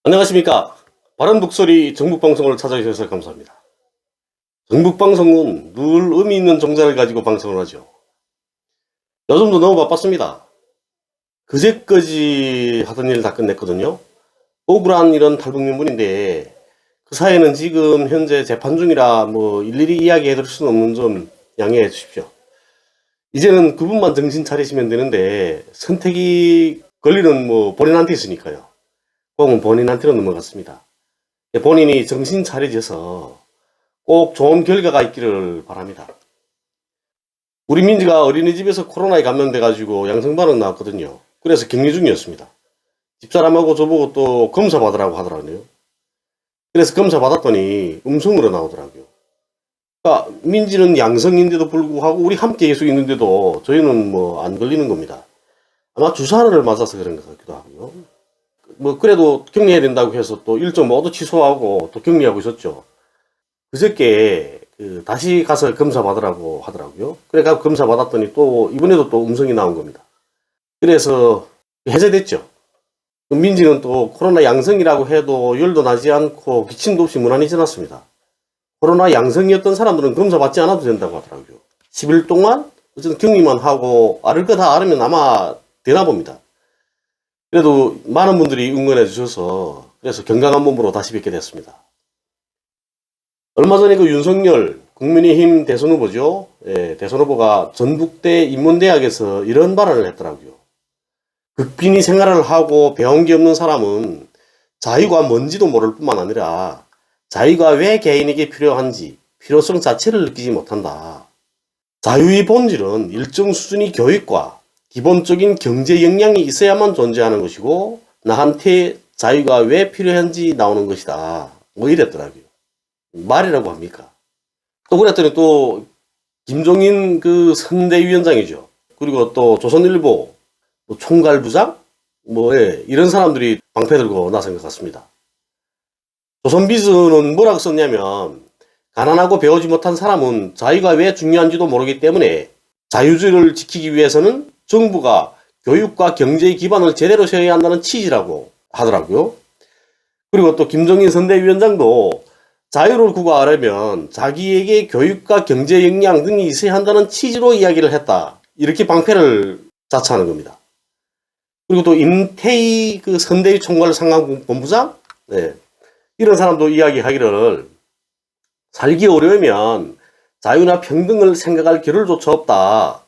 안녕하십니까. 바른목소리 정북방송을 찾아주셔서 감사합니다. 정북방송은 늘 의미 있는 종자를 가지고 방송을 하죠. 요즘도 너무 바빴습니다. 그제까지 하던 일 다 끝냈거든요. 억울한 이런 탈북민분인데 그 사회는 지금 현재 재판 중이라 일일이 이야기해 드릴 수는 없는 점 양해해 주십시오. 이제는 그분만 정신 차리시면 되는데 선택이 권리는 본인한테 있으니까요. 공은 본인한테로 넘어갔습니다. 본인이 정신 차려져서 꼭 좋은 결과가 있기를 바랍니다. 우리 민지가 어린이집에서 코로나에 감염돼가지고 양성 반응 나왔거든요. 그래서 격리 중이었습니다. 집사람하고 저보고 또 검사 받으라고 하더라고요. 그래서 검사 받았더니 음성으로 나오더라고요. 그러니까 민지는 양성인데도 불구하고 우리 함께 계속 있는데도 저희는 안 걸리는 겁니다. 아마 주사를 맞아서 그런 것 같기도 하고요. 그래도 격리해야 된다고 해서 또 일정 모두 취소하고 또 격리하고 있었죠. 그저께 다시 가서 검사 받으라고 하더라고요. 그래 가서 검사 받았더니 또 이번에도 또 음성이 나온 겁니다. 그래서 해제됐죠. 민지는 또 코로나 양성이라고 해도 열도 나지 않고 기침도 없이 무난히 지났습니다. 코로나 양성이었던 사람들은 검사 받지 않아도 된다고 하더라고요. 10일 동안 어쨌든 격리만 하고 앓을 거 다 앓으면 아마 되나 봅니다. 그래도 많은 분들이 응원해 주셔서 그래서 건강한 몸으로 다시 뵙게 됐습니다. 얼마 전에 윤석열 국민의힘 대선 후보죠. 대선 후보가 전북대 인문대학에서 이런 발언을 했더라고요. 극빈히 생활을 하고 배운 게 없는 사람은 자유가 뭔지도 모를 뿐만 아니라 자유가 왜 개인에게 필요한지 필요성 자체를 느끼지 못한다. 자유의 본질은 일정 수준의 교육과 기본적인 경제 역량이 있어야만 존재하는 것이고 나한테 자유가 왜 필요한지 나오는 것이다. 이랬더라고요. 말이라고 합니까? 또 그랬더니 또 김종인 선대위원장이죠. 그리고 또 조선일보 총괄부장 이런 사람들이 방패 들고 나선 것 같습니다. 조선비즈는 뭐라고 썼냐면 가난하고 배우지 못한 사람은 자유가 왜 중요한지도 모르기 때문에 자유주의를 지키기 위해서는 정부가 교육과 경제의 기반을 제대로 세워야 한다는 취지라고 하더라고요. 그리고 또 김종인 선대위원장도 자유를 구가하려면 자기에게 교육과 경제 역량 등이 있어야 한다는 취지로 이야기를 했다. 이렇게 방패를 자처하는 겁니다. 그리고 또 임태희 선대위 총괄 상강본부장 이런 사람도 이야기하기를 살기 어려우면 자유나 평등을 생각할 겨를조차 없다.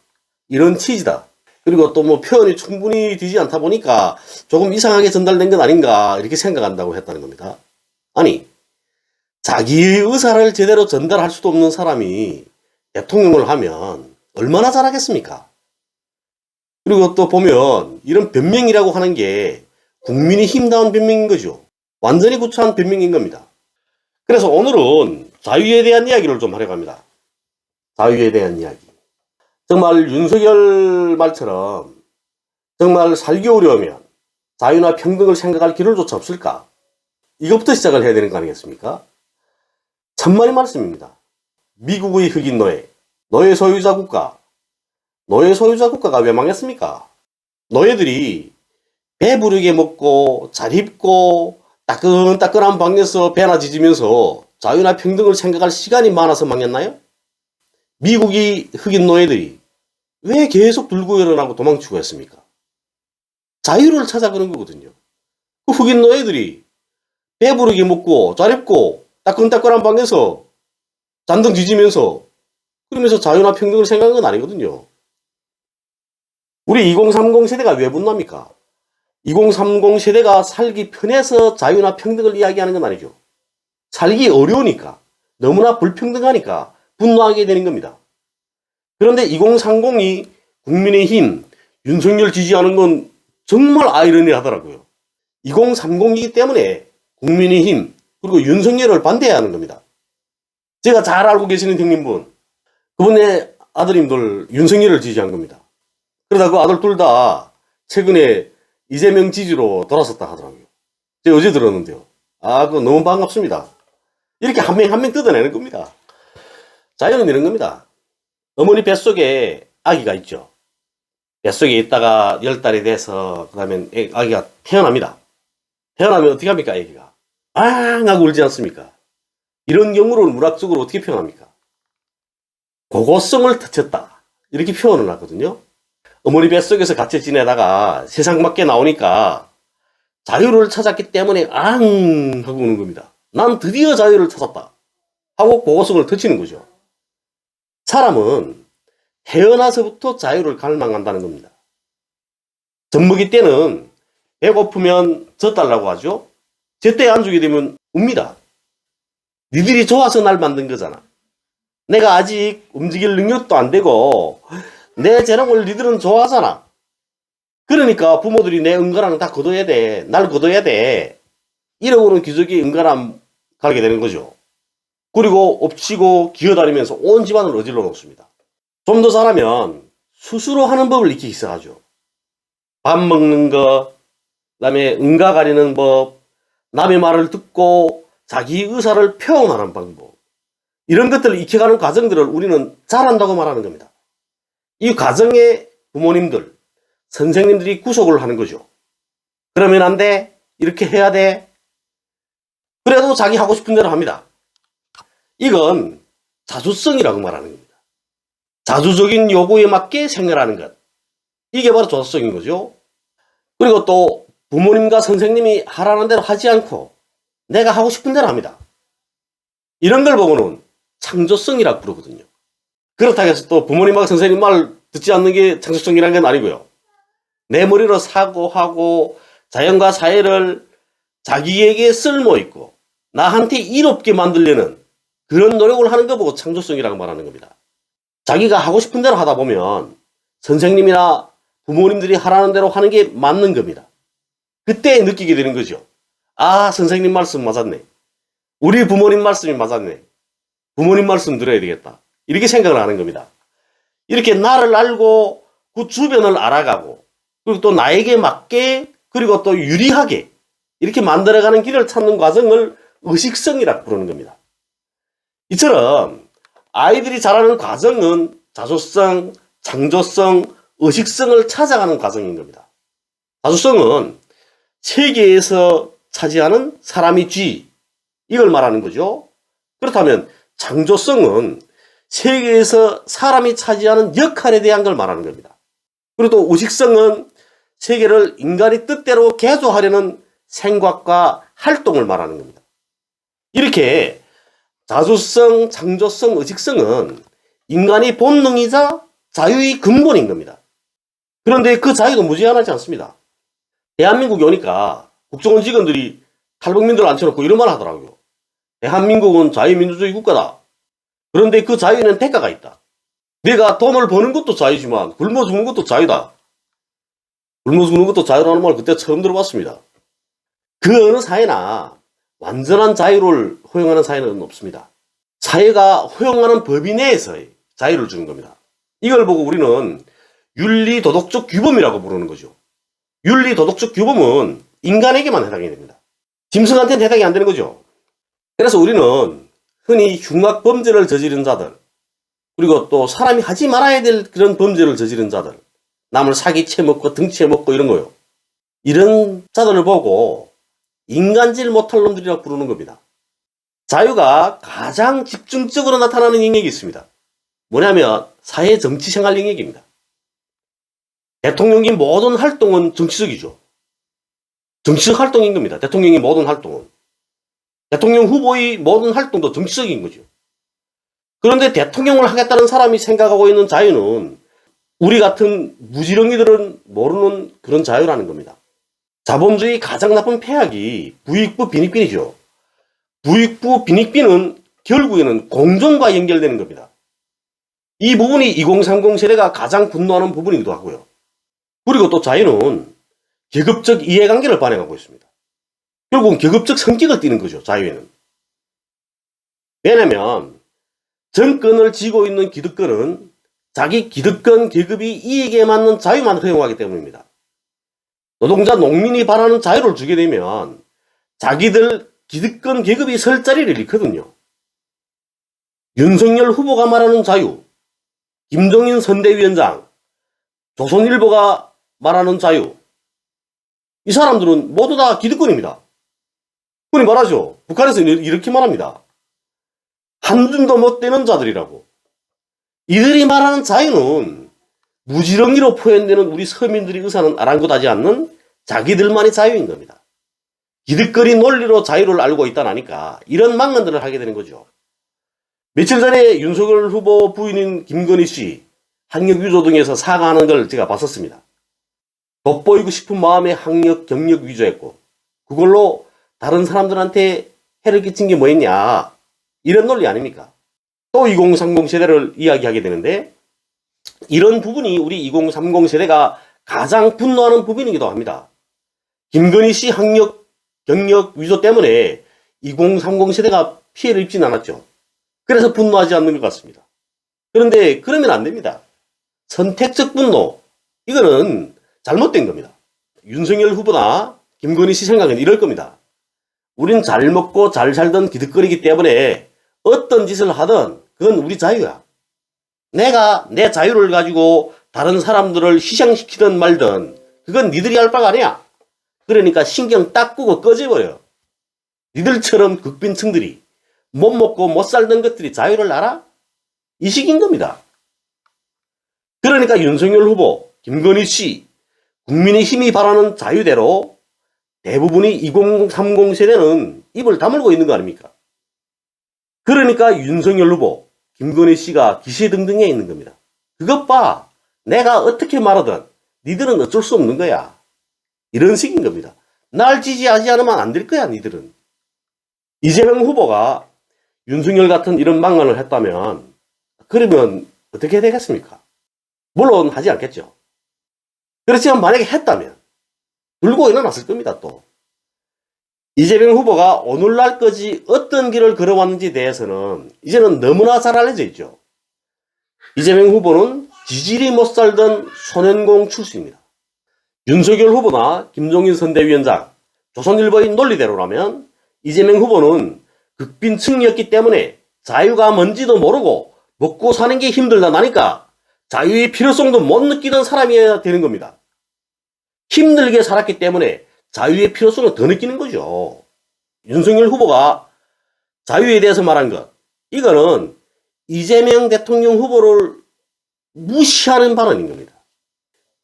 이런 취지다. 그리고 또 표현이 충분히 되지 않다 보니까 조금 이상하게 전달된 건 아닌가 이렇게 생각한다고 했다는 겁니다. 아니, 자기의 의사를 제대로 전달할 수도 없는 사람이 대통령을 하면 얼마나 잘하겠습니까? 그리고 또 보면 이런 변명이라고 하는 게 국민의힘다운 변명인 거죠. 완전히 구차한 변명인 겁니다. 그래서 오늘은 자유에 대한 이야기를 좀 하려고 합니다. 자유에 대한 이야기. 정말 윤석열 말처럼 정말 살기 어려우면 자유나 평등을 생각할 길을조차 없을까? 이것부터 시작을 해야 되는 거 아니겠습니까? 천만의 말씀입니다. 미국의 흑인 노예 소유자 국가. 노예 소유자 국가가 왜 망했습니까? 노예들이 배부르게 먹고 잘 입고 따끈따끈한 방에서 배나 지지면서 자유나 평등을 생각할 시간이 많아서 망했나요? 미국이 흑인 노예들이 왜 계속 들고 일어나고 도망치고 했습니까? 자유를 찾아 그런 거거든요. 그 흑인 노예들이 배부르게 먹고 잘 입고 따끈따끈한 방에서 잔등 뒤지면서 그러면서 자유나 평등을 생각한 건 아니거든요. 우리 2030 세대가 왜 분노합니까? 2030 세대가 살기 편해서 자유나 평등을 이야기하는 건 아니죠. 살기 어려우니까 너무나 불평등하니까 분노하게 되는 겁니다. 그런데 2030이 국민의힘 윤석열 지지하는 건 정말 아이러니하더라고요. 2030이기 때문에 국민의힘 그리고 윤석열을 반대해야 하는 겁니다. 제가 잘 알고 계시는 형님분, 그분의 아드님들 윤석열을 지지한 겁니다. 그러다 그 아들 둘 다 최근에 이재명 지지로 돌아섰다 하더라고요. 제가 어제 들었는데요. 그거 너무 반갑습니다. 이렇게 한 명 한 명 뜯어내는 겁니다. 자유는 이런 겁니다. 어머니 뱃속에 아기가 있죠. 뱃속에 있다가 10달이 돼서 그 다음에 아기가 태어납니다. 태어나면 어떻게 합니까, 아기가? 앙 하고 울지 않습니까? 이런 경우를 문학적으로 어떻게 표현합니까? 고고성을 터쳤다. 이렇게 표현을 하거든요. 어머니 뱃속에서 같이 지내다가 세상 밖에 나오니까 자유를 찾았기 때문에 앙 하고 우는 겁니다. 난 드디어 자유를 찾았다 하고 고고성을 터치는 거죠. 사람은 태어나서부터 자유를 갈망한다는 겁니다. 젖먹이 때는 배고프면 젖달라고 하죠. 제때 안 주게 되면 웁니다. 니들이 좋아서 날 만든 거잖아. 내가 아직 움직일 능력도 안 되고 내 재능을 니들은 좋아하잖아. 그러니까 부모들이 내 응가랑 다 거둬야 돼. 날 거둬야 돼. 이러고는 기저귀 응가람 가게 되는 거죠. 그리고 엎치고 기어다니면서 온 집안을 어질러 놓습니다. 좀 더 잘하면 스스로 하는 법을 익히기 시작하죠. 밥 먹는 거, 그다음에 응가 가리는 법, 남의 말을 듣고 자기 의사를 표현하는 방법, 이런 것들을 익혀가는 과정들을 우리는 잘한다고 말하는 겁니다. 이 과정에 부모님들, 선생님들이 구속을 하는 거죠. 그러면 안 돼. 이렇게 해야 돼. 그래도 자기 하고 싶은 대로 합니다. 이건 자주성이라고 말하는 겁니다. 자주적인 요구에 맞게 생활하는 것. 이게 바로 자주성인 거죠. 그리고 또 부모님과 선생님이 하라는 대로 하지 않고 내가 하고 싶은 대로 합니다. 이런 걸 보고는 창조성이라고 부르거든요. 그렇다고 해서 또 부모님과 선생님 말 듣지 않는 게 창조성이라는 건 아니고요. 내 머리로 사고하고 자연과 사회를 자기에게 쓸모있고 나한테 이롭게 만들려는 그런 노력을 하는 거 보고 창조성이라고 말하는 겁니다. 자기가 하고 싶은 대로 하다 보면 선생님이나 부모님들이 하라는 대로 하는 게 맞는 겁니다. 그때 느끼게 되는 거죠. 아, 선생님 말씀 맞았네. 우리 부모님 말씀이 맞았네. 부모님 말씀 들어야 되겠다. 이렇게 생각을 하는 겁니다. 이렇게 나를 알고 그 주변을 알아가고 그리고 또 나에게 맞게 그리고 또 유리하게 이렇게 만들어가는 길을 찾는 과정을 의식성이라고 부르는 겁니다. 이처럼 아이들이 자라는 과정은 자주성, 창조성, 의식성을 찾아가는 과정인 겁니다. 자주성은 세계에서 차지하는 사람의 쥐, 이걸 말하는 거죠. 그렇다면 창조성은 세계에서 사람이 차지하는 역할에 대한 걸 말하는 겁니다. 그리고 또 의식성은 세계를 인간의 뜻대로 개조하려는 생각과 활동을 말하는 겁니다. 이렇게 자주성, 창조성, 의식성은 인간의 본능이자 자유의 근본인 겁니다. 그런데 그 자유도 무제한하지 않습니다. 대한민국에 오니까 국정원 직원들이 탈북민들 앉혀놓고 이런 말 하더라고요. 대한민국은 자유민주주의 국가다. 그런데 그 자유에는 대가가 있다. 내가 돈을 버는 것도 자유지만 굶어 죽는 것도 자유다. 굶어 죽는 것도 자유라는 말 그때 처음 들어봤습니다. 그 어느 사회나 완전한 자유를 허용하는 사회는 없습니다. 사회가 허용하는 범위 내에서의 자유를 주는 겁니다. 이걸 보고 우리는 윤리도덕적 규범이라고 부르는 거죠. 윤리도덕적 규범은 인간에게만 해당이 됩니다. 짐승한테는 해당이 안 되는 거죠. 그래서 우리는 흔히 흉악범죄를 저지른 자들, 그리고 또 사람이 하지 말아야 될 그런 범죄를 저지른 자들, 남을 사기채 먹고 등치해 먹고 이런 거요. 이런 자들을 보고 인간질 못할 놈들이라고 부르는 겁니다. 자유가 가장 집중적으로 나타나는 영역이 있습니다. 뭐냐면 사회 정치 생활 영역입니다. 대통령의 모든 활동은 정치적이죠. 정치적 활동인 겁니다. 대통령의 모든 활동은. 대통령 후보의 모든 활동도 정치적인 거죠. 그런데 대통령을 하겠다는 사람이 생각하고 있는 자유는 우리 같은 무지렁이들은 모르는 그런 자유라는 겁니다. 자본주의 가장 나쁜 폐악이 부익부 빈익빈이죠. 부익부 빈익빈은 결국에는 공존과 연결되는 겁니다. 이 부분이 2030 세대가 가장 분노하는 부분이기도 하고요. 그리고 또 자유는 계급적 이해관계를 반영하고 있습니다. 결국은 계급적 성격을 띠는 거죠, 자유에는. 왜냐면 정권을 쥐고 있는 기득권은 자기 기득권 계급이 이익에 맞는 자유만 허용하기 때문입니다. 노동자 농민이 바라는 자유를 주게 되면 자기들 기득권 계급이 설 자리를 잃거든요. 윤석열 후보가 말하는 자유, 김종인 선대위원장, 조선일보가 말하는 자유, 이 사람들은 모두 다 기득권입니다. 흔히 말하죠. 북한에서 이렇게 말합니다. 한 줌도 못 되는 자들이라고. 이들이 말하는 자유는 무지렁이로 표현되는 우리 서민들의 의사는 아랑곳하지 않는 자기들만의 자유인 겁니다. 기득거리 논리로 자유를 알고 있다나니까 이런 망언들을 하게 되는 거죠. 며칠 전에 윤석열 후보 부인인 김건희 씨 학력 위조 등에서 사과하는 걸 제가 봤었습니다. 돋보이고 싶은 마음에 학력, 경력 위조했고 그걸로 다른 사람들한테 해를 끼친 게 뭐였냐, 이런 논리 아닙니까? 또 2030 세대를 이야기하게 되는데 이런 부분이 우리 2030 세대가 가장 분노하는 부분이기도 합니다. 김건희 씨 학력, 경력 위조 때문에 2030 세대가 피해를 입진 않았죠. 그래서 분노하지 않는 것 같습니다. 그런데 그러면 안 됩니다. 선택적 분노, 이거는 잘못된 겁니다. 윤석열 후보나 김건희 씨 생각은 이럴 겁니다. 우린 잘 먹고 잘 살던 기득거리기 때문에 어떤 짓을 하든 그건 우리 자유야. 내가 내 자유를 가지고 다른 사람들을 희생시키든 말든 그건 니들이 할 바가 아니야. 그러니까 신경 딱 끄고 꺼져버려. 니들처럼 극빈층들이 못 먹고 못 살던 것들이 자유를 알아? 이 식인 겁니다. 그러니까 윤석열 후보, 김건희 씨, 국민의힘이 바라는 자유대로 대부분이 2030 세대는 입을 다물고 있는 거 아닙니까? 그러니까 윤석열 후보, 김건희 씨가 기세등등해 있는 겁니다. 그것 봐. 내가 어떻게 말하든 니들은 어쩔 수 없는 거야. 이런 식인 겁니다. 날 지지하지 않으면 안 될 거야, 니들은. 이재명 후보가 윤석열 같은 이런 망언을 했다면 그러면 어떻게 되겠습니까? 물론 하지 않겠죠. 그렇지만 만약에 했다면 들고 일어났을 겁니다. 또 이재명 후보가 오늘날까지 어떤 길을 걸어왔는지에 대해서는 이제는 너무나 잘 알려져 있죠. 이재명 후보는 지질이 못 살던 소년공 출신입니다. 윤석열 후보나 김종인 선대위원장, 조선일보의 논리대로라면 이재명 후보는 극빈층이었기 때문에 자유가 뭔지도 모르고 먹고 사는 게 힘들다니까 자유의 필요성도 못 느끼던 사람이어야 되는 겁니다. 힘들게 살았기 때문에 자유의 필요성을 더 느끼는 거죠. 윤석열 후보가 자유에 대해서 말한 것, 이거는 이재명 대통령 후보를 무시하는 발언인 겁니다.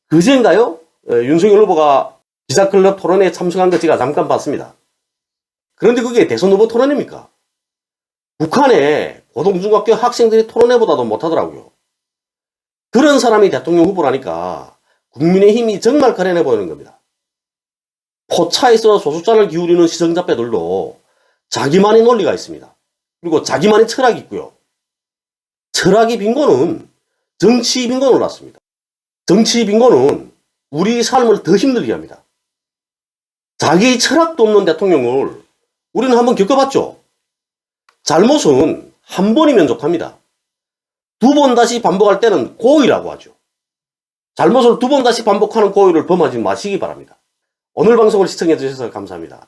그제인가요? 윤석열 후보가 기자클럽 토론회에 참석한 거 제가 잠깐 봤습니다. 그런데 그게 대선 후보 토론회입니까? 북한의 고등중학교 학생들이 토론회보다도 못하더라고요. 그런 사람이 대통령 후보라니까 국민의힘이 정말 가련해 보이는 겁니다. 포차에서 소수자를 기울이는 시정자패들도 자기만의 논리가 있습니다. 그리고 자기만의 철학이 있고요. 철학이 빈곤은 정치 빈곤을 낳습니다. 정치 빈곤은 우리 삶을 더 힘들게 합니다. 자기 철학도 없는 대통령을 우리는 한번 겪어봤죠. 잘못은 한 번이면 족합니다. 두 번 다시 반복할 때는 고의라고 하죠. 잘못을 두 번 다시 반복하는 고의를 범하지 마시기 바랍니다. 오늘 방송을 시청해 주셔서 감사합니다.